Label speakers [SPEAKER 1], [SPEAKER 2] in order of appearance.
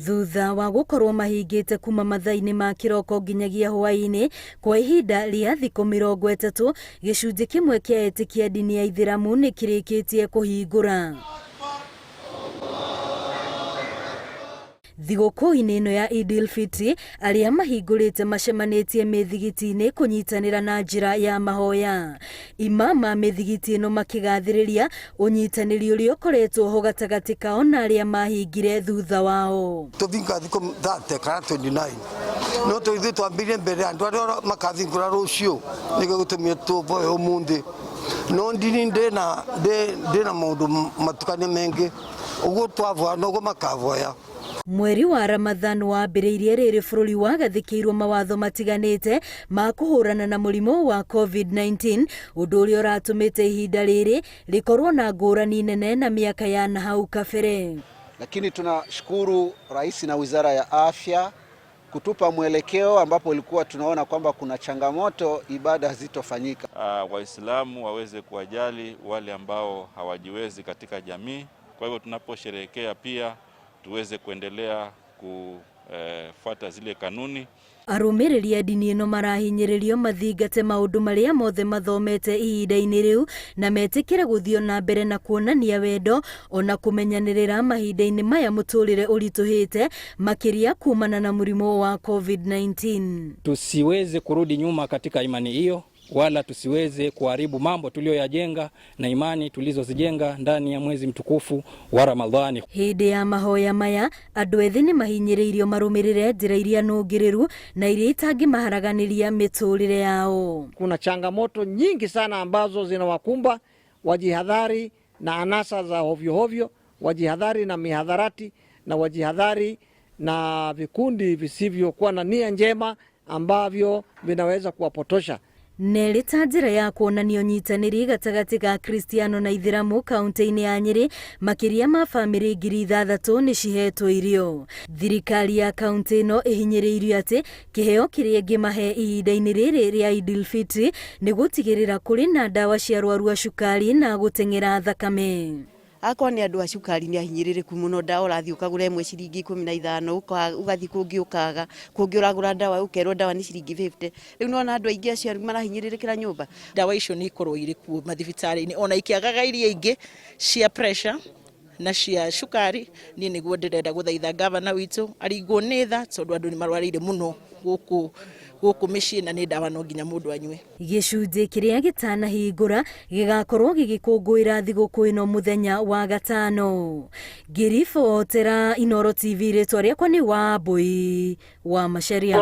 [SPEAKER 1] Thutha wa gũkorwo mahingĩte kuma mathaa-inĩ ma kĩroko nginyagia hwaĩ-inĩ kwa ihinda rĩa thikũ 30, gĩcunjĩ kĩmwe kĩa etĩkia ndini ya Aithĩramu nĩ kĩrĩkĩtie kũhingũra. Thigũkũũ-inĩ ĩno ya Idd-Ul-Fitr, arĩa mahingũrĩte macemanĩtie mĩthigiti-inĩ kũnyitanĩra na njĩra ya mahoya. Imama mĩthigiti ĩno makĩgathĩrĩria ũnyitanĩri ũrĩa ũkoretwo ho gatagatĩ kao na arĩa mahingire thutha wao.
[SPEAKER 2] Tũthinga thikũ 30 kana 29 no tũithuĩ twambĩrĩrie mbere andũ arĩa makahingũra rũciũ nĩguo gũtũmia tũvoe ũmũthĩ no ndini ndĩna maũndũ matukane mengĩ ũguo twavoa noguo makavoya.
[SPEAKER 1] Mweri wa Ramadhan wambĩrĩirie rĩrĩ bũrũri wagathĩkĩirwo mawatho matiganĩte ma kũhũrana na mũrimũ wa COVID-19, ũndũ ũrĩa ũratũmĩte ihinda rĩrĩ rĩkorwo na ngũrani nene na miaka ya nahau kabere.
[SPEAKER 3] Lakini tunashukuru Rais na Wizara ya Afya kutupa mwelekeo ambapo ilikuwa tunaona kwamba kuna changamoto ibada hazitofanyika.
[SPEAKER 4] Waislamu waweze kuwajali wale ambao hawajiwezi katika jamii. Kwa hivyo tunaposherehekea pia tuweze kuendelea kufuata zile kanuni.
[SPEAKER 1] Arũmĩrĩri a ndini ĩno marahinyĩrĩrio mathingate maũndũ marĩa mothe mathomete ihinda-inĩ rĩu na metĩkĩre gũthiĩ na mbere na kuonania wendo ona kũmenyanĩrĩra mahinda-inĩ maya mũtũrĩre ũritũhĩte makĩria kumana na mũrimũ wa COVID-19.
[SPEAKER 5] Tusiweze kurudi nyuma katika imani hiyo, wala tusiweze kuharibu mambo tuliyoyajenga na imani tulizozijenga ndani ya mwezi mtukufu wa Ramadhani.
[SPEAKER 1] Hĩndĩ ya mahoya maya, andũ ethĩ nĩ mahinyĩrĩirio marũmĩrĩre njĩra iria nũngĩrĩru na iria itangĩmaharaganĩria mĩtũrĩre yao.
[SPEAKER 6] Kuna changamoto nyingi sana ambazo zinawakumba, wajihadhari na anasa za hovyo hovyo, wajihadhari na mihadharati na wajihadhari na vikundi visivyokuwa na nia njema ambavyo vinaweza kuwapotosha.
[SPEAKER 1] Nĩ ta njĩra ya kuonania ũnyitanĩri gatagatĩ ga Kristiano na Aithĩramu kaunti-inĩ ya Nyeri, makĩria ma bamĩrĩ 6,000 nĩ cihetwo irio. Thirikari ya kaunti ĩno ĩhinyĩrĩirio atĩ kĩheo kĩrĩa ĩngĩmahe ihinda-inĩ rĩrĩ rĩa Idd-Ul-Fitr nĩ gũtigĩrĩra kũrĩ na ndawa cia arwaru a cukari na gũteng'era thakame.
[SPEAKER 7] Akwa nĩ andũ a cukari nĩ ahinyĩrĩrĩku mũno, ndawa ũrathiĩ ũkagũra ĩmwe ciringi 15, ũgathiĩ kũngĩ ũkaga, kũngĩ ũragũra ndawa ũkerwo ndawa nĩ ciringi 50. Rĩu nona andũ aingĩ acio marahinyĩrĩrĩkĩra nyũmba.
[SPEAKER 8] Ndawa icio nĩ ikorwo irĩ kuo mathibitarĩ-inĩ ona ikiagaga iria ingĩ cia pressure na cia cukari. Niĩ nĩguo ndĩrenda gũthaitha gavana witũ aringwo nĩ tha tondũ andũ nĩ marwarĩire mũno gũkũ mĩciĩ na nĩ ndawa no nginya mũndũ anyue.
[SPEAKER 1] Gĩcunjĩ kĩrĩa gĩtanahingũra gĩgakorwo gĩgĩkũngũĩra thigũkũũ ĩno mũthenya wa gatano. Ngĩribotera Inooro TV, rĩtwa rĩakwa nĩ Wambui wa Macharia.